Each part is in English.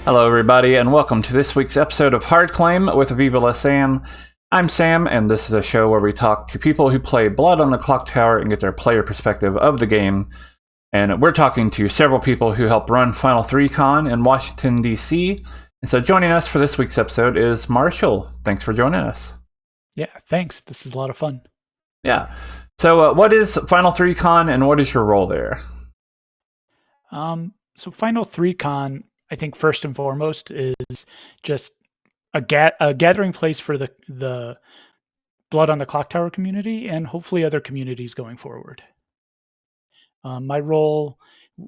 Hello, everybody, and welcome to this week's episode of Hard Claim with Viva La Sam. I'm Sam, and this is a show where we talk to people who play Blood on the Clocktower and get their player perspective of the game. And we're talking to several people who help run Final 3 Con in Washington, D.C. And so joining us for this week's episode is Marshall. Thanks for joining us. Yeah, thanks. This is a lot of fun. Yeah. So what is Final 3 Con, and what is your role there? So Final 3 Con, I think first and foremost is just a gathering place for the Blood on the Clocktower community and hopefully other communities going forward. My role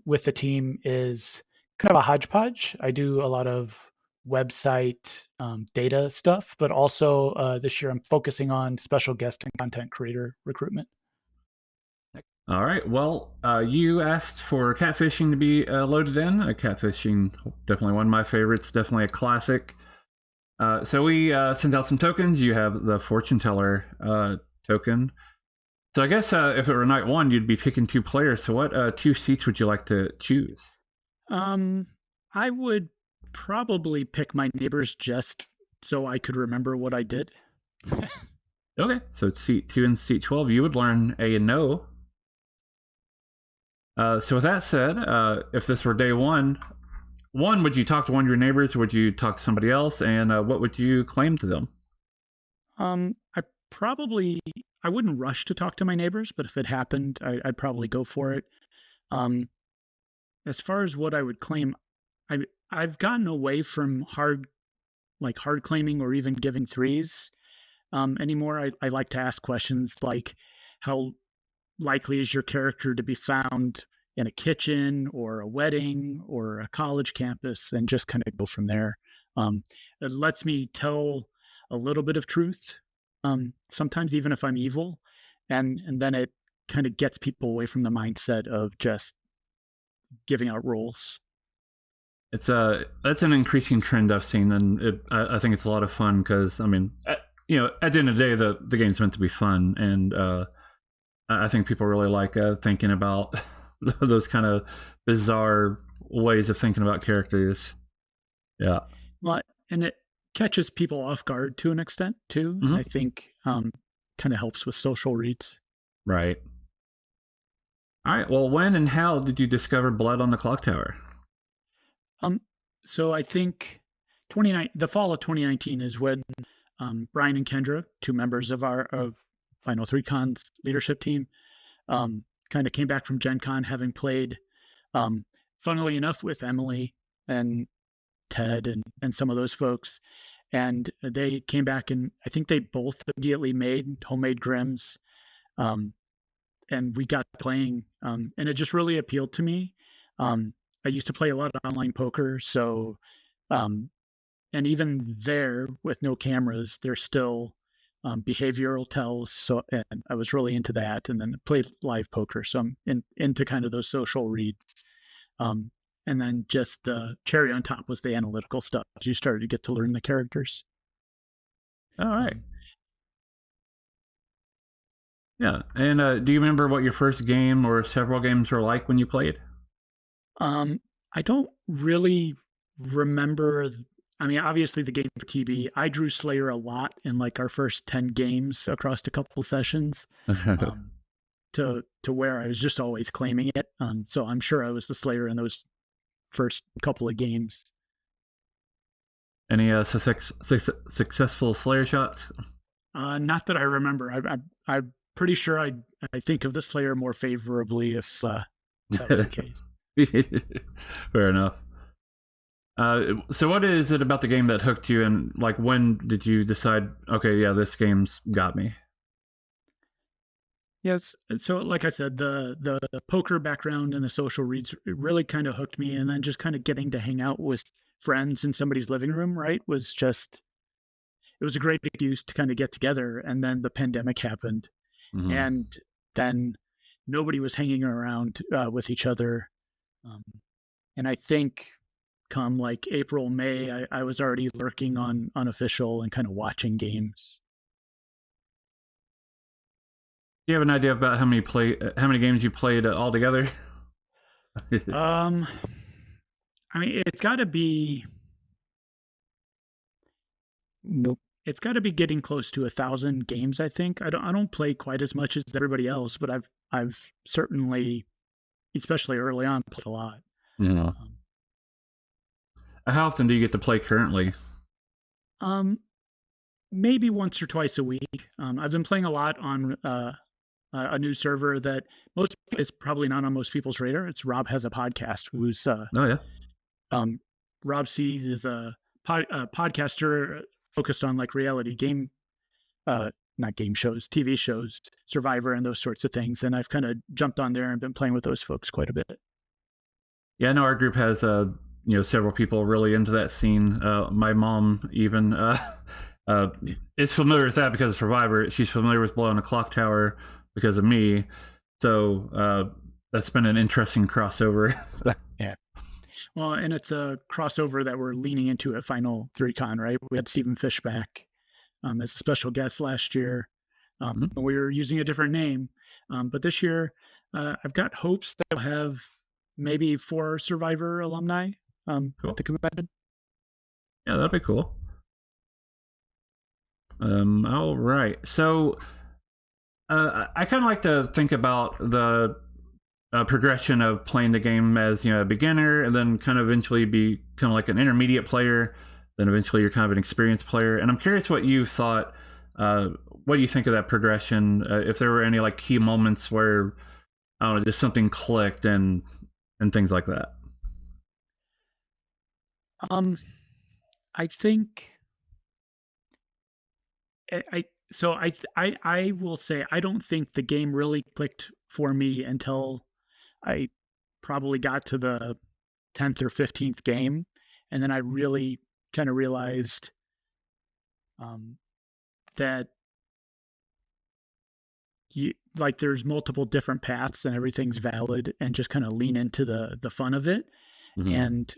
with the team is kind of a hodgepodge. I do a lot of website data stuff, but also this year I'm focusing on special guest and content creator recruitment. All right. Well, you asked for catfishing to be loaded in. Catfishing, definitely one of my favorites. Definitely a classic. So we sent out some tokens. You have the fortune teller token. So I guess if it were night one, you'd be picking two players. So what two seats would you like to choose? I would probably pick my neighbors just so I could remember what I did. Okay. So it's seat 2 and seat 12. You would learn A and no. So with that said, if this were day one, would you talk to one of your neighbors, or would you talk to somebody else, and what would you claim to them? I wouldn't rush to talk to my neighbors, but if it happened, I'd probably go for it. As far as what I would claim, I've gotten away from hard claiming or even giving threes anymore. I like to ask questions like, how likely is your character to be found in a kitchen or a wedding or a college campus, and just kind of go from there. It lets me tell a little bit of truth, sometimes even if I'm evil, and then it kind of gets people away from the mindset of just giving out roles. That's an increasing trend I've seen, and I think it's a lot of fun because at the end of the day, the game's meant to be fun, and I think people really like thinking about those kind of bizarre ways of thinking about characters. Yeah. Well, and it catches people off guard to an extent too. Mm-hmm. I think kind of helps with social reads. Right. All right. Well, when and how did you discover Blood on the Clocktower? So I think the fall of 2019 is when Brian and Kendra, two members of Final 3 Con's leadership team, kind of came back from Gen Con having played, funnily enough, with Emily and Ted and some of those folks. And they came back, and I think they both immediately made homemade Grims. And we got playing, and it just really appealed to me. I used to play a lot of online poker, so and even there with no cameras, there's still behavioral tells. So, and I was really into that, and then played live poker. So I'm into kind of those social reads. And then just the cherry on top was the analytical stuff. You started to get to learn the characters. All right. Yeah. And do you remember what your first game or several games were like when you played? I don't really remember. I mean, obviously the game for TB, I drew Slayer a lot in like our first 10 games across a couple of sessions, to where I was just always claiming it. So I'm sure I was the Slayer in those first couple of games. Any successful Slayer shots? Not that I remember. I'm pretty sure I think of the Slayer more favorably if that was the case. Fair enough. So what is it about the game that hooked you, and like when did you decide, okay, yeah, this game's got me? Yes. So like I said, the poker background and the social reads really kind of hooked me, and then just kind of getting to hang out with friends in somebody's living room, right, it was a great excuse to kind of get together. And then the pandemic happened, Mm-hmm. and then nobody was hanging around with each other. And I think come like April, May, I was already lurking on Unofficial and kind of watching games. Do you have an idea about how many games you played altogether? I mean, it's got to be Nope. It's got to be getting close to 1,000 games. I think I don't play quite as much as everybody else, but I've certainly, especially early on, played a lot. You know, Um, how often do you get to play currently? um, Maybe once or twice a week. I've been playing a lot on a new server that most it's probably not on most people's radar. It's Rob Has a Podcast, who's Oh yeah, um, Rob C is a podcaster focused on like reality game, uh, not game shows, TV shows, Survivor, and those sorts of things. And I've kind of jumped on there and been playing with those folks quite a bit. yeah. I know our group has several people really into that scene. My mom even uh, is familiar with that because of Survivor. She's familiar with blowing a clock tower because of me. So that's been an interesting crossover. Yeah. Well, and it's a crossover that we're leaning into at Final 3Con, right? We had Stephen Fish back as a special guest last year. Mhm. We were using a different name. But this year, I've got hopes that we'll have maybe 4 Survivor alumni at Cool. the convention. Yeah, that'd be cool. All right. So I kind of like to think about the progression of playing the game as a beginner, and then kind of eventually be kind of like an intermediate player. Then eventually you're kind of an experienced player. And I'm curious what you thought. What do you think of that progression? If there were any like key moments where I don't know, just something clicked and things like that. Um, I think I so I will say I don't think the game really clicked for me until I probably got to the 10th or 15th game, and then I really kind of realized um, that there's multiple different paths and everything's valid, and just kind of lean into the fun of it Mm-hmm. and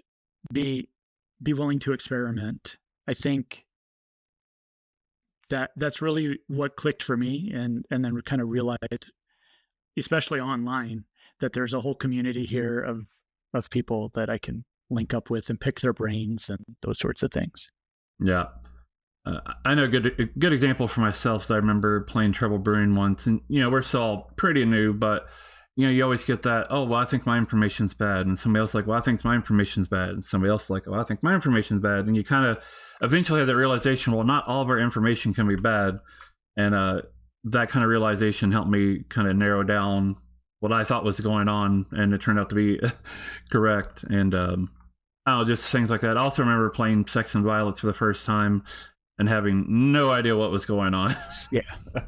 be be willing to experiment. I think that's really what clicked for me, and then we kind of realized, especially online, that there's a whole community here of people that I can link up with and pick their brains and those sorts of things. Yeah. I know a good example for myself is I remember playing Trouble Brewing once, and we're still all pretty new, but you always get that, oh well, I think my information's bad, and somebody else like, well, I think my information's bad, and somebody else like, well, I think my information's bad, and you kind of eventually have that realization, well, not all of our information can be bad, and that kind of realization helped me kind of narrow down what I thought was going on, and it turned out to be correct, and I don't know, just things like that. I also remember playing Sex and Violence for the first time and having no idea what was going on. Yeah,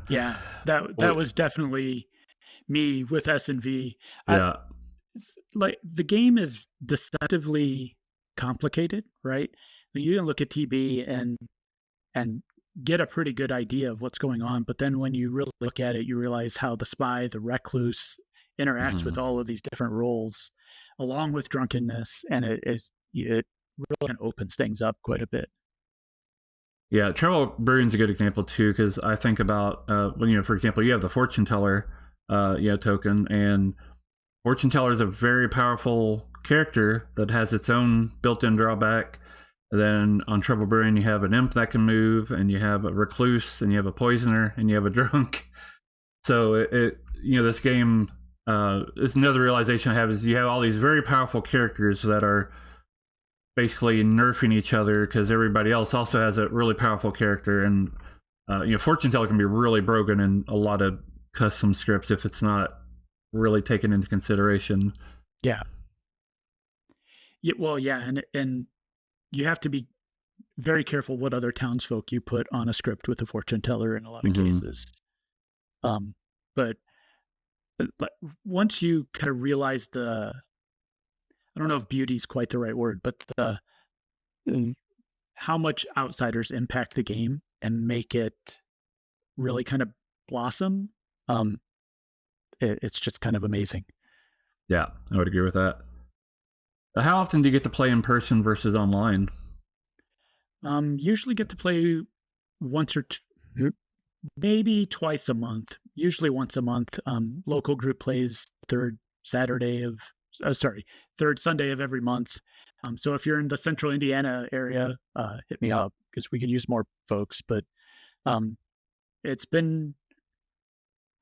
yeah, that Well, that was definitely me with S&V. yeah. Like the game is deceptively complicated, right? You can look at TB and get a pretty good idea of what's going on, but then when you really look at it, you realize how the spy, the recluse, interacts Mhm. with all of these different roles, along with drunkenness, and it really kind of opens things up quite a bit. Yeah, Trouble Brewing's a good example too, because I think about when for example, you have the fortune teller, token, and fortune teller is a very powerful character that has its own built-in drawback. And then on Trouble Brewing, you have an imp that can move, and you have a recluse, and you have a poisoner, and you have a drunk. So this game is another realization I have is you have all these very powerful characters that are basically nerfing each other because everybody else also has a really powerful character, and fortune teller can be really broken in a lot of custom scripts if it's not really taken into consideration. Yeah. Yeah. Well, yeah, and you have to be very careful what other townsfolk you put on a script with a fortune teller in a lot of Mm-hmm. cases. Um, but but once you kind of realize I don't know if beauty is quite the right word, but mm, how much outsiders impact the game and make it really kind of blossom, um, it's just kind of amazing. Yeah, I would agree with that. How often do you get to play in person versus online? Usually get to play once or maybe twice a month. Usually once a month. Local group plays Saturday of, sorry, third Sunday of every month. So if you're in the central Indiana area, hit me up. because we could use more folks. But um, it's been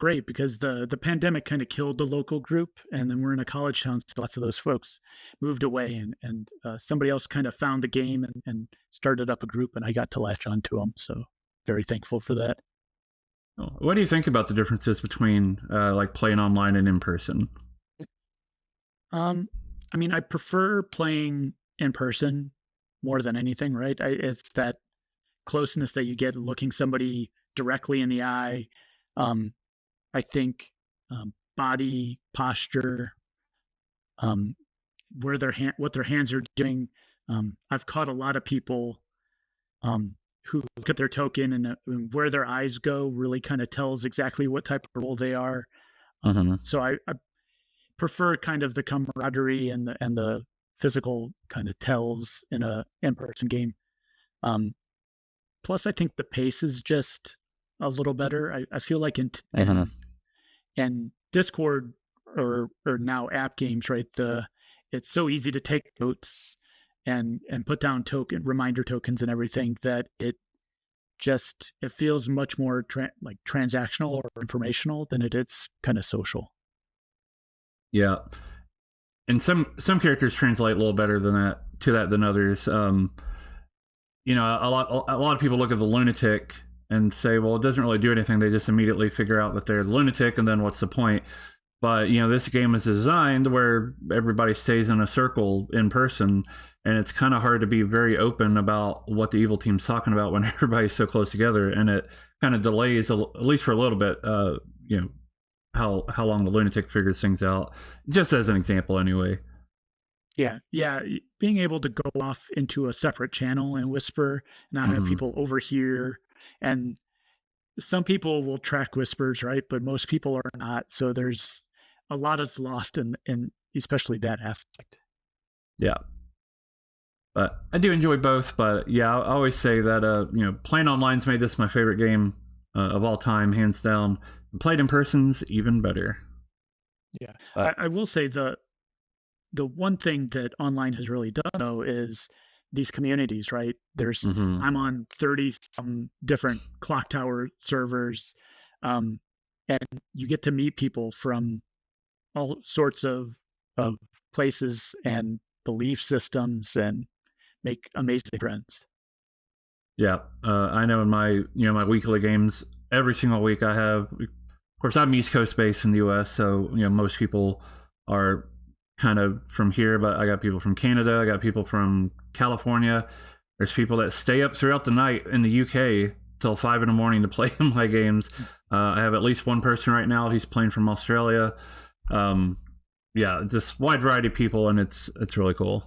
great because the pandemic kind of killed the local group, and then we're in a college town, so lots of those folks moved away, and somebody else kind of found the game and started up a group, and I got to latch onto them. So very thankful for that. What do you think about the differences between like playing online and in person? Um, I mean, I prefer playing in person more than anything, right? It's that closeness that you get looking somebody directly in the eye. Um, I think body posture, um, what their hands are doing. I've caught a lot of people um, who look at their token and where their eyes go really kind of tells exactly what type of role they are. Mm-hmm. So I prefer kind of the camaraderie and the physical kind of tells in a in person game. Um, Plus, I think the pace is just a little better. I feel like Mm-hmm. in Discord or now app games, right? It's so easy to take notes and put down token reminder tokens and everything that it feels much more like transactional or informational than it is kind of social. Yeah, and some characters translate a little better than others. A lot of people look at the lunatic and say, well, it doesn't really do anything. They just immediately figure out that they're the lunatic, and then what's the point? But this game is designed where everybody stays in a circle in person, and it's kind of hard to be very open about what the evil team's talking about when everybody's so close together, and it kind of delays at least for a little bit. How long the lunatic figures things out, just as an example, anyway. Yeah, yeah. Being able to go off into a separate channel and whisper, not have Mm-hmm. people overhear, and some people will track whispers, right? But most people are not. So there's a lot that's lost in especially that aspect. Yeah. But I do enjoy both. But yeah, I always say that playing online's made this my favorite game of all time, hands down. And played in person's even better. Yeah, But I will say the one thing that online has really done though is these communities, right? mm-hmm. I'm on 30 some different Clocktower servers, um, and you get to meet people from all sorts of places and belief systems and make amazing friends. Yeah, I know in my weekly games every single week I have. Of course, I'm East Coast based in the U.S., so most people are kind of from here, but I got people from Canada, I got people from California. There's people that stay up throughout the night in the UK till 5 in the morning to play my games. I have at least one person right now. He's playing from Australia. Um, yeah, just wide variety of people, and it's really cool.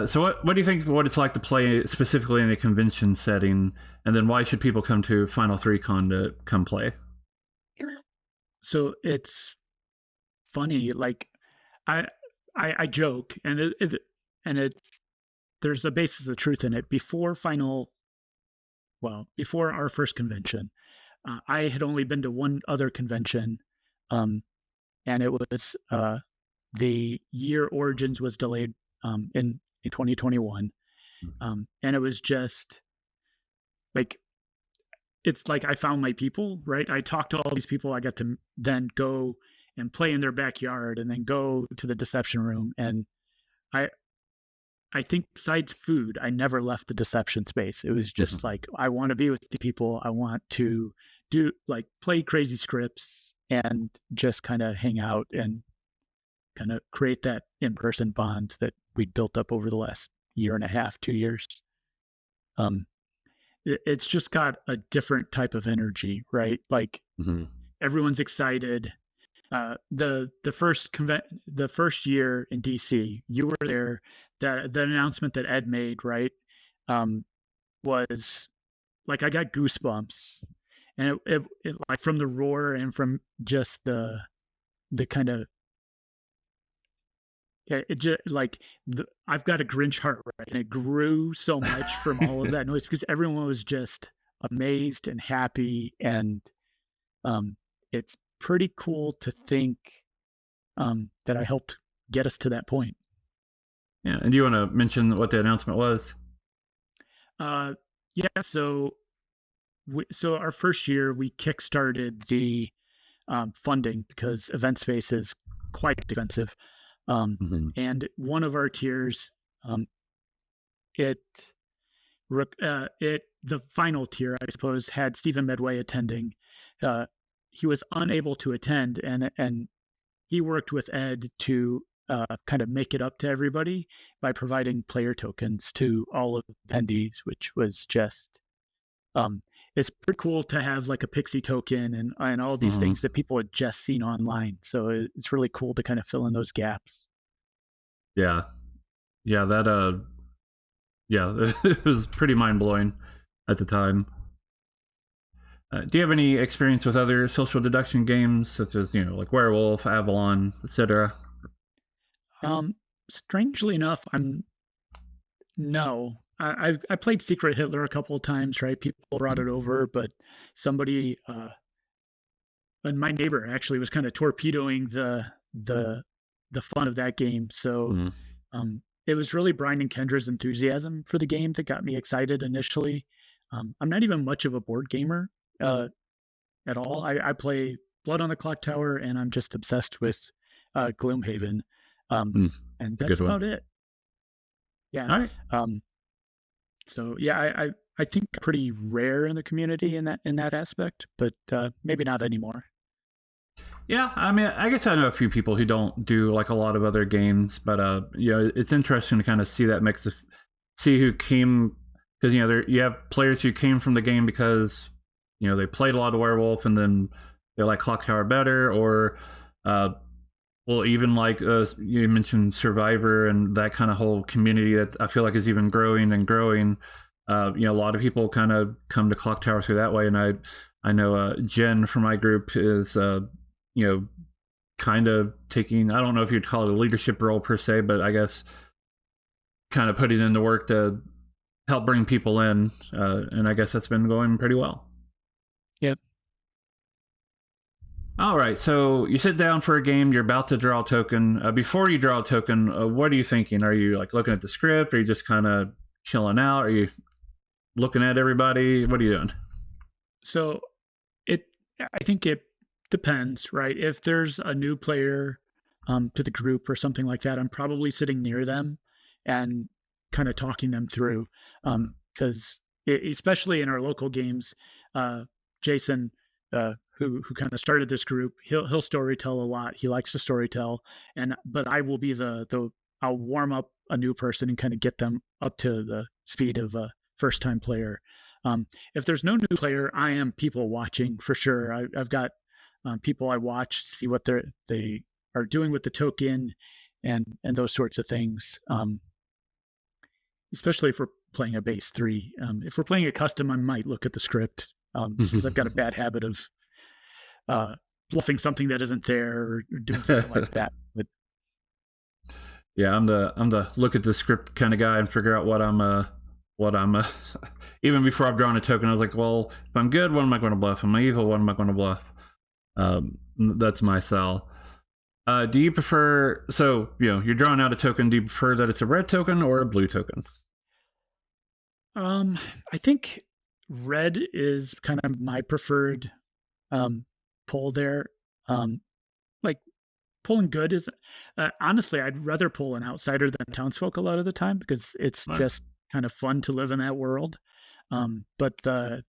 So what do you think what it's like to play specifically in a convention setting, and then why should people come to Final 3 Con to come play? So it's funny, like I I joke, and it's there's a basis of truth in it. Before our first convention, I had only been to one other convention, um, and it was the year Origins was delayed in 2021, and it was just like it's like I found my people, right? I talked to all these people. I got to then go and play in their backyard, and then go to the deception room, and I I think besides food, I never left the deception space. It was just Mm-hmm. like I want to be with the people. I want to do like play crazy scripts and just kind of hang out and kind of create that in-person bond that we built up over the last year and a half, 2 years. Um, it's just got a different type of energy, right? Like Mm-hmm. everyone's excited. The first year in DC, you were there. That the announcement that Ed made, right, um, was like I got goosebumps, and it like from the roar and from just the kind of it just like I've got a Grinch heart, right, and it grew so much from all of that noise because everyone was just amazed and happy, and um, it's pretty cool to think that I helped get us to that point. Yeah, and do you want to mention what the announcement was? Uh, yeah. So our first year we kickstarted the funding because event space is quite expensive. Mhm. And one of our tiers, um, it the final tier, I suppose, had Stephen Medway attending. Uh, he was unable to attend, and he worked with Ed to kind of make it up to everybody by providing player tokens to all of the attendees, which was just um, it's pretty cool to have like a pixie token and all these Mhm. things that people had just seen online. So it's really cool to kind of fill in those gaps. Yeah. Yeah, that yeah, it was pretty mind-blowing at the time. Do you have any experience with other social deduction games such as, like Werewolf, Avalon, etc.? Um, Strangely enough, I'm no. I played Secret Hitler a couple of times, right? People brought it over, but somebody and my neighbor actually was kind of torpedoing the fun of that game. So Mm. it was really Brian and Kendra's enthusiasm for the game that got me excited initially. I'm not even much of a board gamer at all. I play Blood on the Clock Tower, and I'm just obsessed with Gloomhaven, um, Mm. and It's a that's good one. about it. Yeah. All right. Um, so yeah, I think pretty rare in the community in that aspect, but maybe not anymore. Yeah, I mean, I guess I know a few people who don't do like a lot of other games, but it's interesting to kind of see that mix of see who came because you have players who came from the game because they played a lot of Werewolf and then they like Clocktower better, or uh, well, even like you mentioned Survivor and that kind of whole community that I feel like is even growing and growing. A lot of people kind of come to Clocktower through that way, and I know Jen from my group is you know kind of taking, I don't know if you'd call it a leadership role per se, but I guess kind of putting in the work to help bring people in, and I guess that's been going pretty well. Yep. All right, so you sit down for a game. You're about to draw a token. Before you draw a token, what are you thinking? Are you like looking at the script? Are you just kind of chilling out? Are you looking at everybody? What are you doing? So it I think it depends, right? If there's a new player to the group or something like that, I'm probably sitting near them and kind of talking them through. Because especially in our local games, Jason, who kind of started this group, he'll storytell a lot. He likes to storytell, and but I will be the I'll warm up a new person and kind of get them up to the speed of a first time player. If there's no new player, I am people watching for sure. I've got people I watch, see what they are doing with the token, and those sorts of things. Especially if we're playing a base three. If we're playing a custom, I might look at the script because I've got a bad habit of uh, bluffing something that isn't there or doing something like that. But Yeah, I'm the look at the script kind of guy and figure out what I'm even before I've drawn a token. I was like, well, if I'm good, what am I going to bluff? Am I evil? What am I going to bluff? That's my style. Do you prefer, so you're drawing out a token? Do you prefer that it's a red token or a blue token? um, I think red is kind of my preferred um, pull there. Um, like pulling good is honestly, I'd rather pull an outsider than townsfolk a lot of the time because it's Right. just kind of fun to live in that world. But the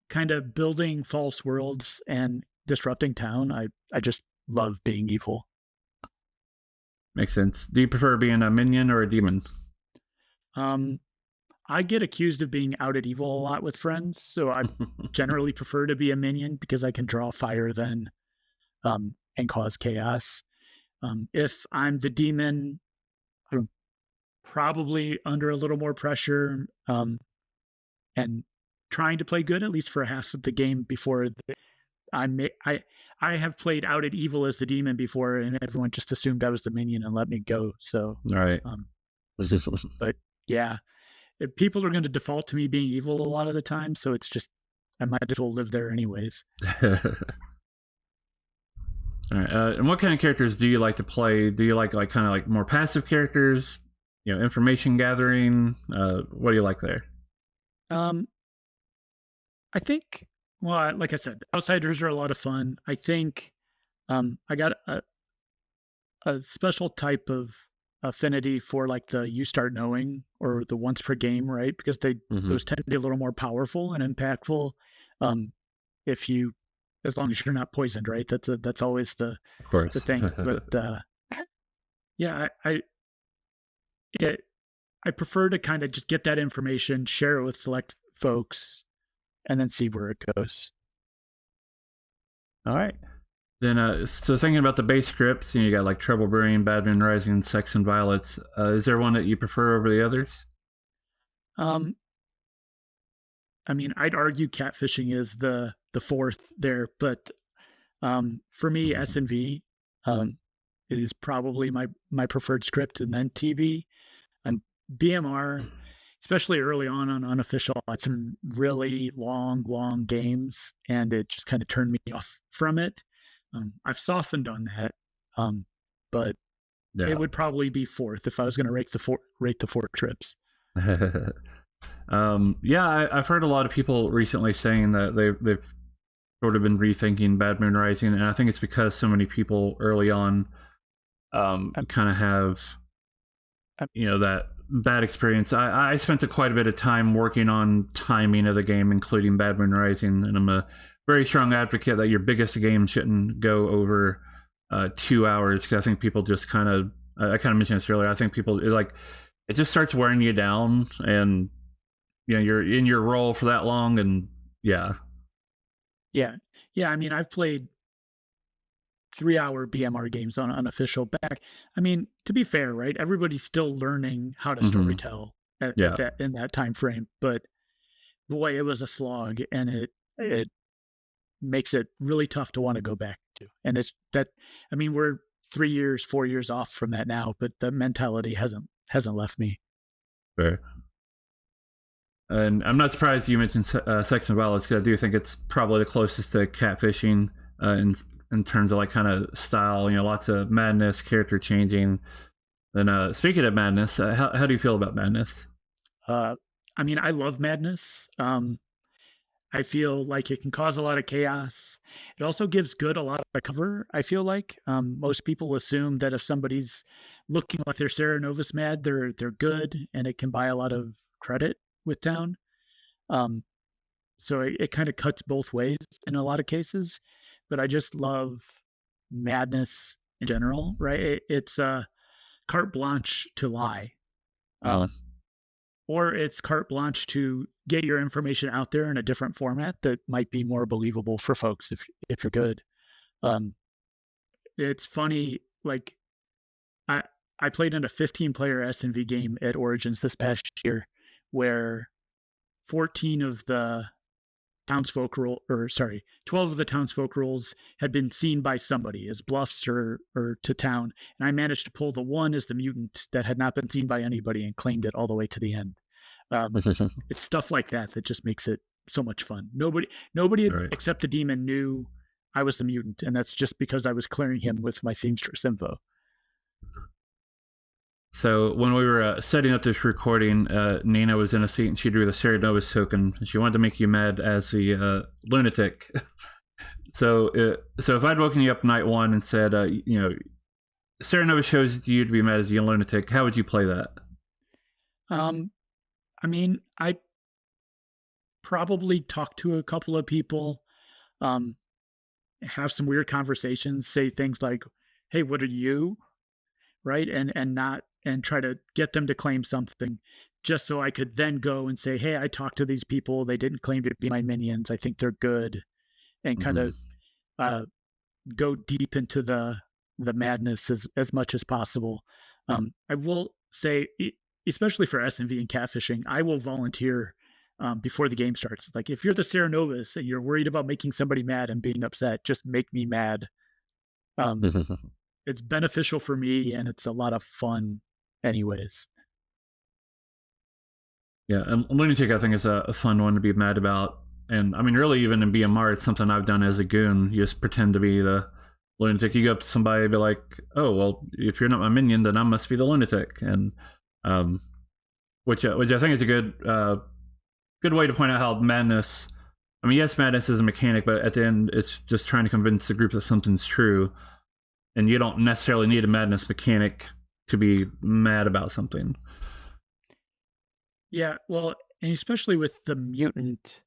kind of building false worlds and disrupting town, I just love being evil. Makes sense. Do you prefer being a minion or a demon? Um, I get accused of being out at evil a lot with friends, so I generally prefer to be a minion because I can draw fire then and cause chaos. If I'm the demon, I'm probably under a little more pressure and trying to play good at least for half of the game before I may I have played out at evil as the demon before, and everyone just assumed I was the minion and let me go. So, All right. um, but yeah, people are going to default to me being evil a lot of the time, so it's just I might as well live there anyways. All right. And what kind of characters do you like to play? Do you like kind of like more passive characters? information gathering? What do you like there? Um, I think, well, like I said, outsiders are a lot of fun. I think I got a special type of affinity for like the you start knowing or the once per game, right? Because Hmm. those tend to be a little more powerful and impactful. Um, if you, as long as you're not poisoned, right? That's always Of the course. thing. But yeah, it, I prefer to kind of just get that information, share it with select folks, and then see where it goes. All right. Then, so thinking about the base scripts, you got like Trouble Brewing, Bad Moon Rising, Sex and Violets. Is there one that you prefer over the others? Um, I mean, I'd argue catfishing is the fourth there, but for me, S and V is probably my preferred script, and then TV and BMR, especially early on unofficial, had some really long games, and it just kind of turned me off from it. I've softened on that, but it Yeah. would probably be fourth if I was going to rate the four trips. Yeah, I've heard a lot of people recently saying that they've sort of been rethinking Bad Moon Rising, and I think it's because so many people early on Um, kind of have um, that bad experience. I spent quite a bit of time working on timing of the game, including Bad Moon Rising, and I'm a very strong advocate that your biggest game shouldn't go over 2 hours, because I think people just kind of I kind of mentioned this earlier. I think people it just starts wearing you down, and you're in your role for that long, and yeah. yeah, yeah. I mean, I've played 3-hour BMR games on unofficial back. I mean, to be fair, right? Everybody's still learning how to Hmm. storytell at Yeah. that in that time frame. But boy, it was a slog, and it makes it really tough to want to go back to. And it's that. I mean, we're 3 years, 4 years off from that now, but the mentality hasn't left me. Fair. And I'm not surprised you mentioned Sex and Violence, because I do think it's probably the closest to catfishing in terms of like kind of style. Lots of madness, character changing. And speaking of madness, how do you feel about madness? Uh, I mean, I love madness. I feel like it can cause a lot of chaos. It also gives good a lot of cover. I feel like most people assume that if somebody's looking like they're Sarah Novus mad, they're good, and it can buy a lot of credit with town. Um, so it kind of cuts both ways in a lot of cases. But I just love madness in general, right? It's carte blanche to lie. Uh, Um, or it's carte blanche to get your information out there in a different format that might be more believable for folks if you're good. Um, it's funny, like I I played in a 15-player SNV game at Origins this past year, where 14 of the townsfolk role, or sorry, 12 of the townsfolk roles had been seen by somebody as bluffs or to town, and I managed to pull the one as the mutant that had not been seen by anybody and claimed it all the way to the end. Um, it's stuff like that that just makes it so much fun. Nobody right. except the demon knew I was the mutant, and that's just because I was clearing him with my seamstress info. So when we were setting up this recording, Nina was in a seat and she drew the Sarah Novus token. She wanted to make you mad as the lunatic. So if I'd woken you up night one and said, Sarah Novus shows you to be mad as the lunatic, how would you play that? Um, I mean, I probably talk to a couple of people, um, have some weird conversations, say things like, "Hey, what are you?" Right, and not and try to get them to claim something, just so I could then go and say, "Hey, I talked to these people. They didn't claim to be my minions. I think they're good," and kind Mm-hmm. of uh, go deep into the madness as much as possible. I will say, especially for SMV and catfishing, I will volunteer before the game starts. Like if you're the Sarah Novus and you're worried about making somebody mad and being upset, just make me mad. Um, it's beneficial for me and it's a lot of fun, anyways. Yeah, and lunatic I think is a fun one to be mad about. And I mean, really, even in BMR, it's something I've done as a goon. You just pretend to be the lunatic. You go up to somebody and be like, "Oh, well, if you're not my minion, then I must be the lunatic." And um, which I think is a good way to point out how madness. I mean, yes, madness is a mechanic, but at the end, it's just trying to convince the group that something's true, and you don't necessarily need a madness mechanic to be mad about something. Yeah, well, and especially with the mutant,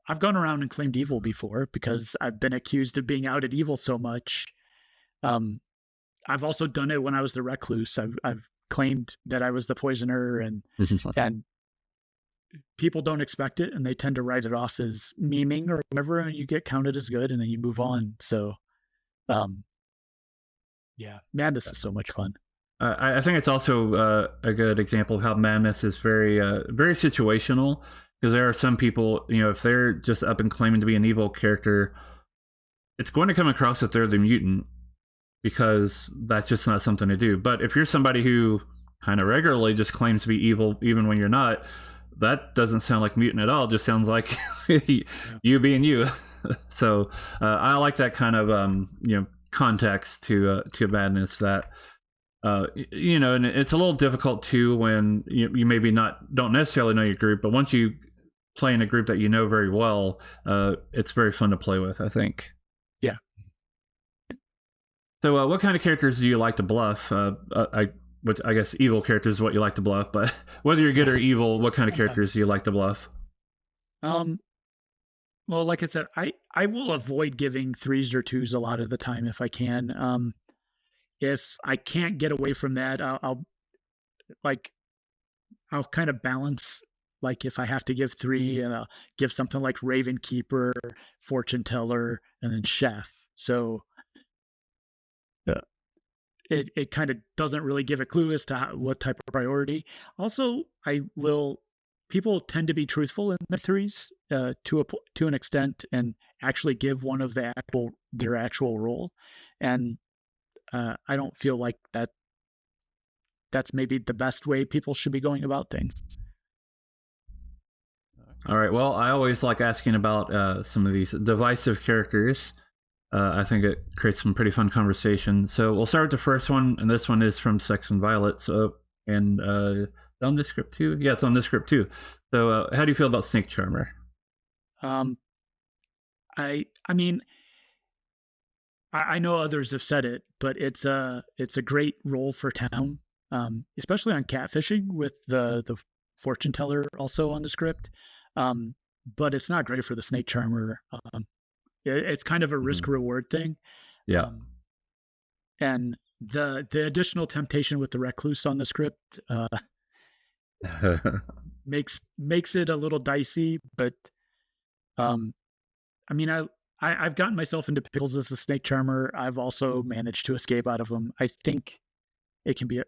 I've gone around and claimed evil before because I've been accused of being out at evil so much. Um, I've also done it when I was the recluse. I've claimed that I was the poisoner, and people don't expect it, and they tend to write it off as memeing or whatever, and you get counted as good, and then you move on. So, um, yeah, madness is so much fun. I think it's also a good example of how madness is very situational, because there are some people, if they're just up and claiming to be an evil character, it's going to come across that they're the mutant, because that's just not something to do. But if you're somebody who kind of regularly just claims to be evil even when you're not, that doesn't sound like mutant at all. It just sounds like you being you. So I like that kind of context to madness. That and it's a little difficult too when you maybe don't necessarily know your group, but once you play in a group that you know very well, it's very fun to play with, I think. Yeah. So, what kind of characters do you like to bluff? Which I guess evil characters is what you like to bluff, but whether you're good or evil, what kind of characters do you like to bluff? Um, well, like I said, I will avoid giving threes or twos a lot of the time if I can. If I can't get away from that, like I'll kind of balance. Like if I have to give three, and I'll give something like Raven Keeper, Fortune Teller, and then Chef. So it kind of doesn't really give a clue as to what type of priority. Also, people tend to be truthful in the threes to an extent, and actually give one of their actual role, and I don't feel like that's maybe the best way people should be going about things. All right. Well, I always like asking about some of these divisive characters. I think it creates some pretty fun conversation. So we'll start with the first one, and this one is from Sex and Violet. So, and on this script too. Yeah, it's on this script too. So, how do you feel about Snake Charmer? Um, I mean, I know others have said it, but it's a great role for town, especially on catfishing with the fortune teller also on the script. Um, but it's not great for the snake charmer. It's kind of a risk reward thing. Yeah. And the additional temptation with the recluse on the script makes it a little dicey. But I mean, I've gotten myself into pickles as a snake charmer. I've also managed to escape out of them. I think it can be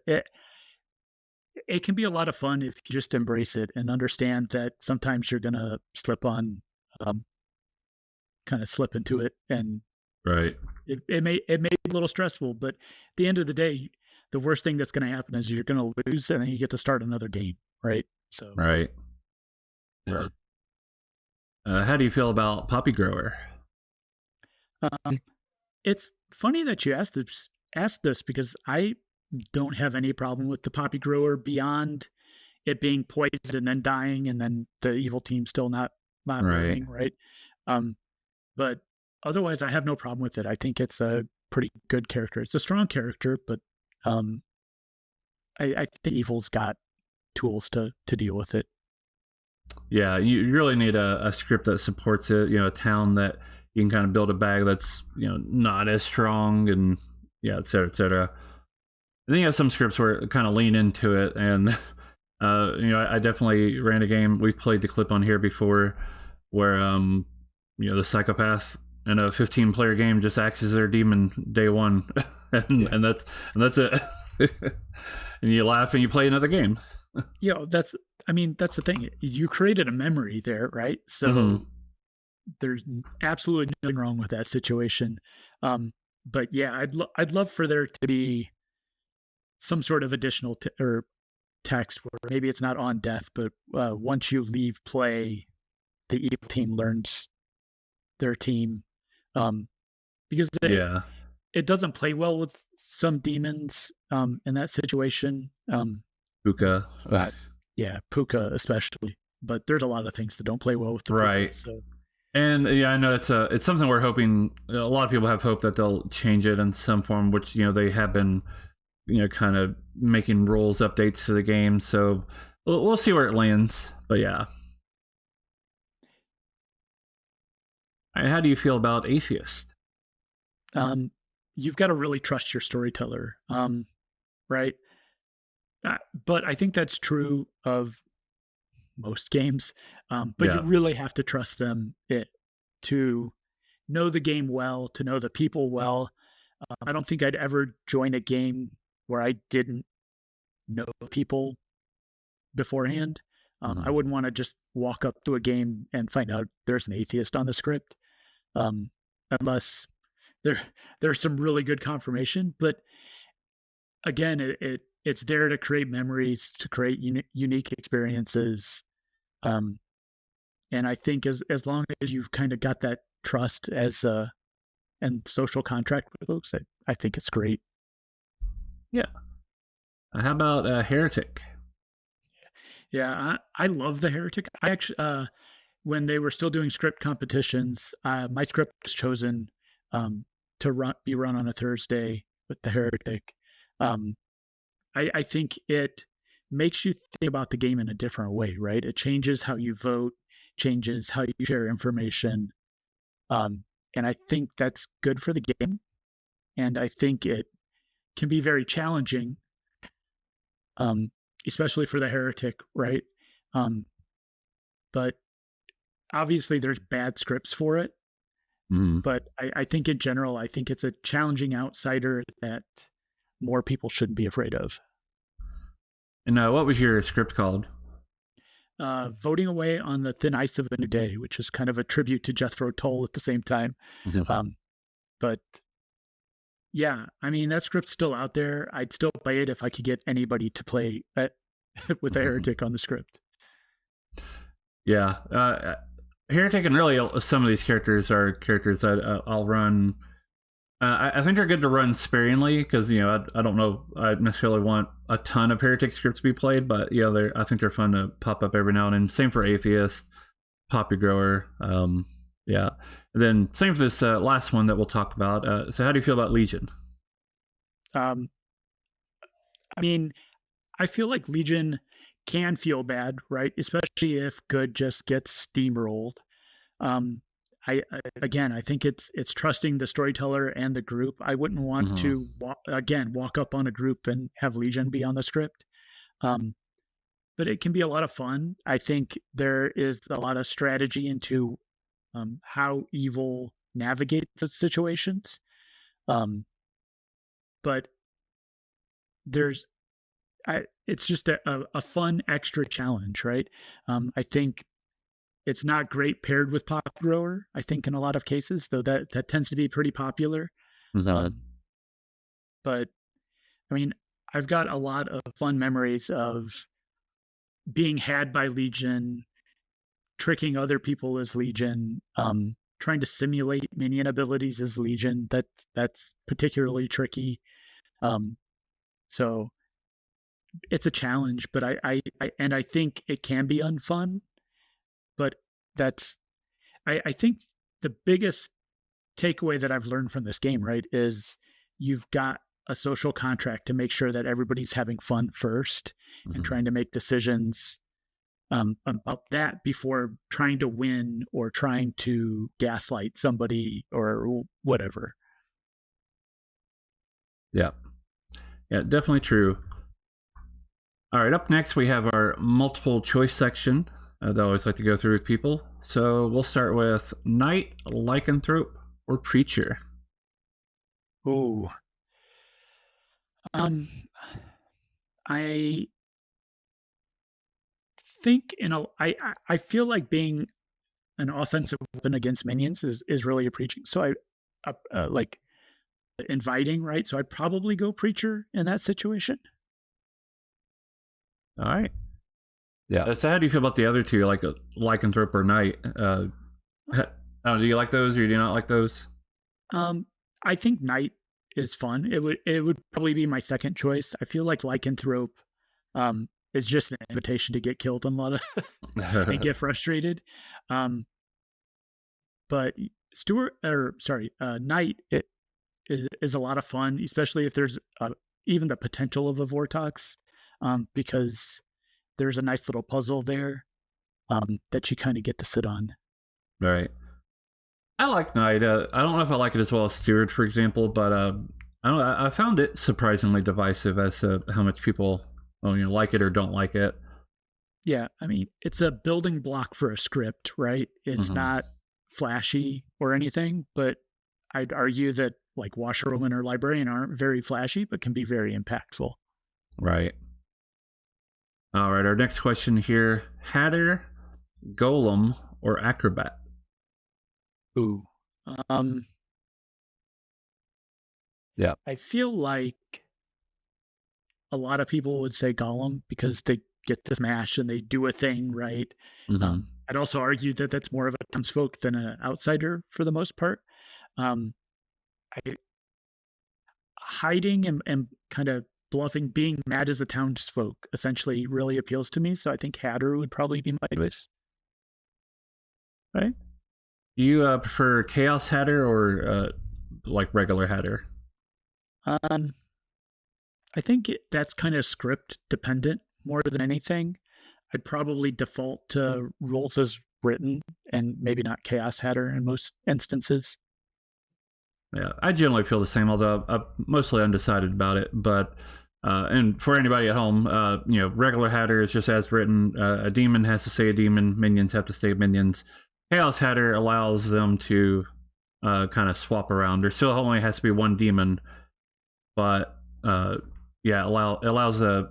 it can be a lot of fun if you just embrace it and understand that sometimes you're gonna um, kind of slip into it, and right. it may be a little stressful, but at the end of the day, the worst thing that's going to happen is you're going to lose, and then you get to start another game, right? So, right. Yeah. How do you feel about Poppy Grower? It's funny that you asked this because I don't have any problem with the poppy grower beyond it being poisoned and then dying, and then the evil team still not Right. moving, right? Um, but otherwise, I have no problem with it. I think it's a pretty good character. It's a strong character, but um, I think evil's got tools to deal with it. Yeah, you really need a script that supports it. A town that you can kind of build a bag that's not as strong, and yeah, et cetera, et cetera. And then you have some scripts where it kind of lean into it, and I definitely ran a game. We played the clip on here before, where the psychopath in a 15-player game just axes their demon day one, and that's it. And you laugh and you play another game. That's the thing. You created a memory there, right? So there's absolutely nothing wrong with that situation. But yeah, I'd love for there to be some sort of additional or text where maybe it's not on death, but once you leave play, the evil team learns their team, because it doesn't play well with some demons in that situation. Puka. Yeah, Puka especially. But there's a lot of things that don't play well with the Puka. Right. So And yeah, I know it's something we're hoping. A lot of people have hope that they'll change it in some form, which they have been, kind of making rules updates to the game. So we'll see where it lands. But yeah, how do you feel about Atheist? um, you've got to really trust your storyteller, right? But I think that's true of most games. But you Yeah. really have to trust them to know the game well, to know the people well. I don't think I'd ever join a game where I didn't know people beforehand. I Mhm. wouldn't want to just walk up to a game and find out there's an atheist on the script, um, unless there there's some really good confirmation. But again, it's there to create memories, to create unique experiences. Um, and I think as long as you've kind of got that trust as and social contract with folks, I think it's great. Yeah. How about Heretic? Yeah, I love the Heretic. I actually when they were still doing script competitions, my script was chosen um, to be run on a Thursday with the Heretic. Um, I think it makes you think about the game in a different way, right? It changes how you vote, changes how you share information, um, and I think that's good for the game. And I think it can be very challenging, um, especially for the Heretic, right? Um, but obviously, there's bad scripts for it. Mm. But I think in general, I think it's a challenging outsider that more people shouldn't be afraid of. And what was your script called? Voting away on the thin ice of a new day, which is kind of a tribute to Jethro Tull at the same time. Um, but yeah, I mean that script's still out there. I'd still play it if I could get anybody to play with the heretic on the script. Yeah. Heretic and really some of these characters are characters that I'll run. I think they're good to run sparingly because I don't know I necessarily want a ton of Heretic scripts to be played, but I think they're fun to pop up every now and then. Same for Atheist, Poppy Grower. Yeah. And then same for this last one that we'll talk about. So how do you feel about Legion? Um, I mean, I feel like Legion can feel bad, right? Especially if good just gets steamrolled. Um, again, I think it's trusting the storyteller and the group. I wouldn't want Mm-hmm. to walk up on a group and have Legion be on the script. Um, but it can be a lot of fun. I think there is a lot of strategy into how evil navigates such situations. Um, but there's it's just a fun extra challenge, right? I think it's not great paired with Pop Grower, I think, in a lot of cases, though that tends to be pretty popular. Mm-hmm. Um, but I mean, I've got a lot of fun memories of being had by Legion, tricking other people as Legion, trying to simulate minion abilities as Legion. That's particularly tricky. Um, so it's a challenge, but I think it can be unfun. But that's I think the biggest takeaway that I've learned from this game, right, is you've got a social contract to make sure that everybody's having fun first and Mm-hmm. trying to make decisions about that before trying to win or trying to gaslight somebody or whatever. Yeah. Yeah, definitely true. All right, up next we have our multiple choice section that I always like to go through with people. So we'll start with Knight, Lycanthrope, or Preacher. Oh, um, I think I feel like being an offensive weapon against minions is really a preaching. So like inviting, right? So I'd probably go preacher in that situation. All right. Yeah. So how do you feel about the other two, like Lycanthrope or Knight? Do you like those or do you not like those? Um, I think Knight is fun. It would probably be my second choice. I feel like Lycanthrope. is just an invitation to get killed and and get frustrated. Um, but Knight is a lot of fun, especially if there's even the potential of a vortex, because there's a nice little puzzle there that you kind of get to sit on. Right. I like Knight. I don't know if I like it as well as Steward, for example, but I don't. I found it surprisingly divisive as to how much people, like it or don't like it. Yeah, I mean, it's a building block for a script, right? It's Hmm. not flashy or anything, but I'd argue that like washerwoman or librarian aren't very flashy, but can be very impactful. Right. All right. Our next question here: Hatter, Golem, or Acrobat? Ooh. Um, Yeah. I feel like a lot of people would say Gollum because they get the smash and they do a thing, right? Hmm. I'd also argue that that's more of a townsfolk than an outsider for the most part. Um, I, Hiding and kind of bluffing, being mad as a townsfolk essentially really appeals to me. So I think Hatter would probably be my choice, right? Do you prefer Chaos Hatter or like regular Hatter? Um, I think that's kind of script dependent more than anything. I'd probably default to rules as written and maybe not Chaos Hatter in most instances. Yeah, I generally feel the same, although I'm mostly undecided about it. But and for anybody at home, regular Hatter is just as written. A demon has to stay a demon. Minions have to stay minions. Chaos Hatter allows them to kind of swap around. There still only has to be one demon, but yeah, allows a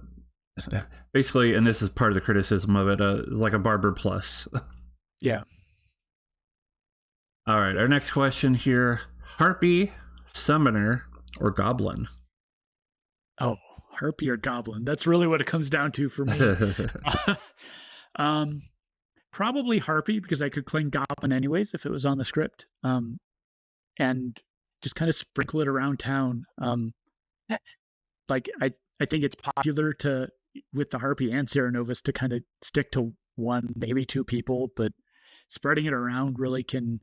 basically, and this is part of the criticism of it, like a barber plus. Yeah. All right, our next question here: Harpy, Summoner, or Goblin? Oh, Harpy or Goblin. That's really what it comes down to for me. um, Probably Harpy because I could claim Goblin anyways if it was on the script. And just kind of sprinkle it around town. Like I think it's popular to with the Harpy and Serenovus to kind of stick to one, maybe two people, but spreading it around really can,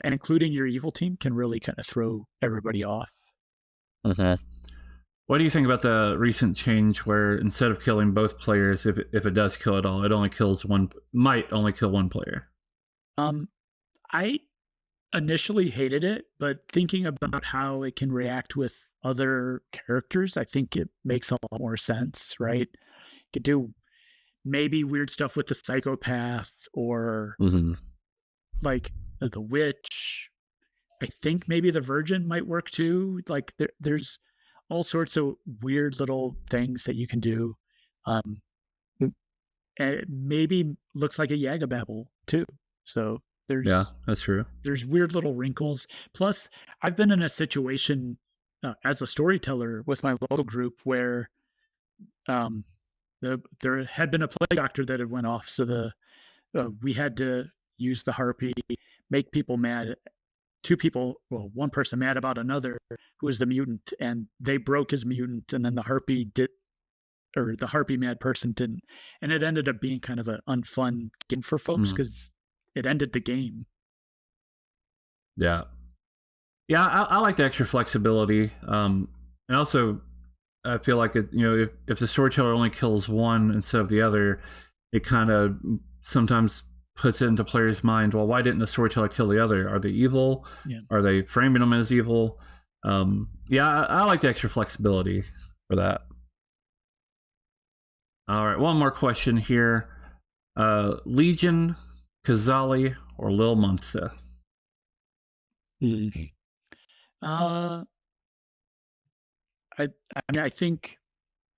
and including your evil team can really kind of throw everybody off. Mhm. What do you think about the recent change where instead of killing both players, if it does kill at all, it only kills one, might only kill one player? Um, I initially hated it, but thinking about how it can react with other characters, I think it makes a lot more sense, right? You could do maybe weird stuff with the psychopaths or Mm-hmm. like the witch. I think maybe the virgin might work too. Like there's all sorts of weird little things that you can do. Um, and it maybe looks like a Yagababble too. So Yeah, that's true. there's weird little wrinkles. Plus, I've been in a situation as a storyteller with my local group where um, there had been a plague doctor that had went off, so we had to use the harpy, make people mad. Two people, well, one person mad about another who was the mutant, and they broke his mutant, and then the harpy did, or the harpy mad person didn't, and it ended up being kind of an unfun game for folks Mm. because it ended the game. Yeah, yeah, I like the extra flexibility. And also, I feel like if the storyteller only kills one instead of the other, it kind of sometimes puts it into players' mind. Well, why didn't the storyteller kill the other? Are they evil? Yeah. Are they framing them as evil? Yeah, I like the extra flexibility for that. All right, one more question here. Legion, Kazali, or Lil Monster? Mm. Uh, I mean, I think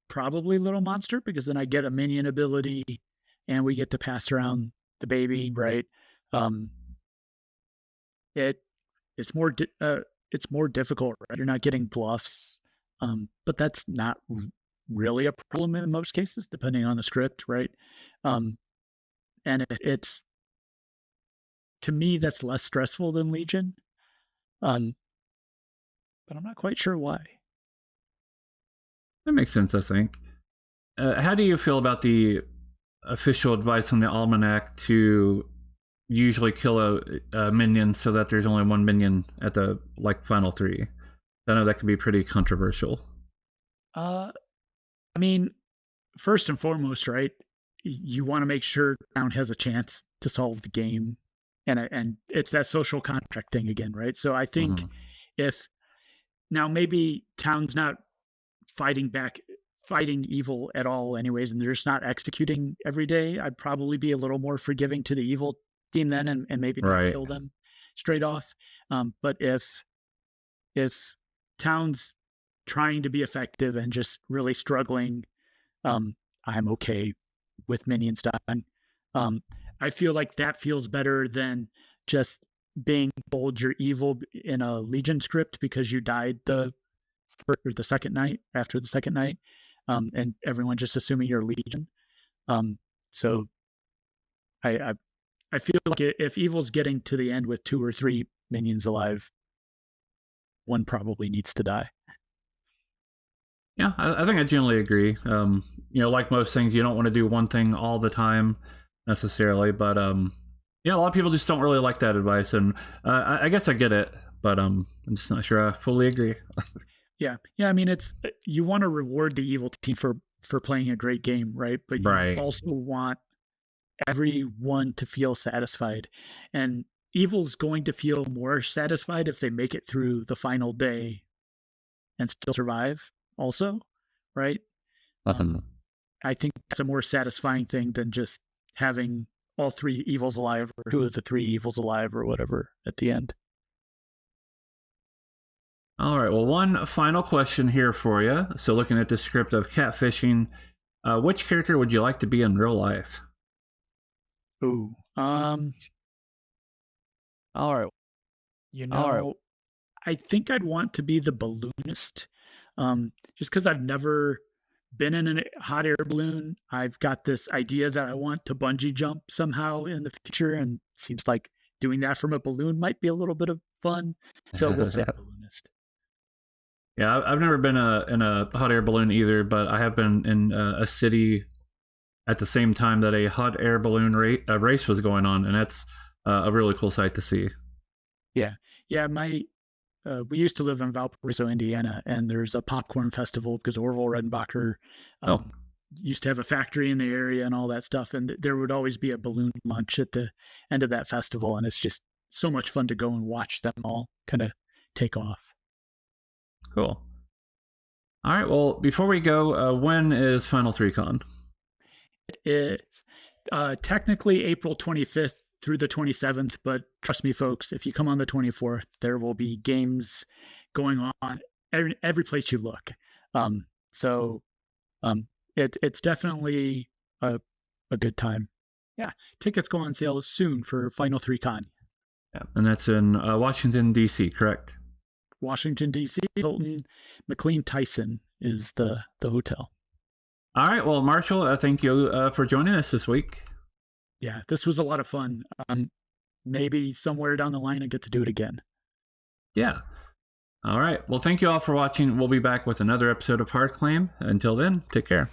probably Little Monster because then I get a minion ability, and we get to pass around the baby, right? Um, it it's it's more difficult, right? You're not getting bluffs, but that's not really a problem in most cases, depending on the script, right? Um, and it's to me that's less stressful than Legion, um, but I'm not quite sure why. That makes sense, I think. How do you feel about the official advice on the almanac to usually kill a minion so that there's only one minion at the final three? I know that can be pretty controversial. Uh, I mean, first and foremost, right? You want to make sure town has a chance to solve the game, and it's that social contract thing again, right? So I think Mm-hmm. if now maybe town's not fighting back, fighting evil at all, anyways, and they're just not executing every day, I'd probably be a little more forgiving to the evil team then, and maybe not Right. kill them straight off. But if town's trying to be effective and just really struggling, um, I'm okay with minions dying. Um, I feel like that feels better than just being told you're evil in a Legion script because you died the second night after the second night, and everyone just assuming you're Legion. Um, so I I feel like if evil's getting to the end with 2 or 3 minions alive, one probably needs to die. Yeah, I think I generally agree. Like most things, you don't want to do one thing all the time necessarily, but yeah, a lot of people just don't really like that advice, and I guess I get it, but I'm just not sure I fully agree. Yeah. I mean, it's you want to reward the evil team for playing a great game, right? But you Right. also want everyone to feel satisfied, and evil's going to feel more satisfied if they make it through the final day and still survive. Also, right? Um, Nothing. I think that's a more satisfying thing than just having all 3 evils alive or 2 of the 3 evils alive or whatever at the end. All right. Well, one final question here for you. So, looking at the script of catfishing, which character would you like to be in real life? Ooh. All right. You All right. know, I think I'd want to be the balloonist, just because I've never been in a hot air balloon. I've got this idea that I want to bungee jump somehow in the future, and seems like doing that from a balloon might be a little bit of fun. So we'll say balloonist. Yeah, I've never been in a hot air balloon either, but I have been in a city at the same time that a hot air balloon race was going on, and that's a really cool sight to see. Yeah. We used to live in Valparaiso, Indiana, and there's a popcorn festival because Orville Redenbacher Oh, used to have a factory in the area and all that stuff. And there would always be a balloon launch at the end of that festival. And it's just so much fun to go and watch them all kind of take off. cool. All right. Well, before we go, when is Final 3 Con? It technically April 25th through the 27th, but trust me, folks, if you come on the 24th, there will be games going on every place you look. So it's definitely a good time. Yeah, tickets go on sale soon for Final 3 Con. Yeah, and that's in Washington D.C., correct? Washington D.C. Hilton McLean Tyson is the hotel. All right. Well, Marshall, thank you for joining us this week. Yeah, this was a lot of fun. Maybe somewhere down the line I get to do it again. Yeah. All right. Well, thank you all for watching. We'll be back with another episode of Hard Claim. Until then, take care.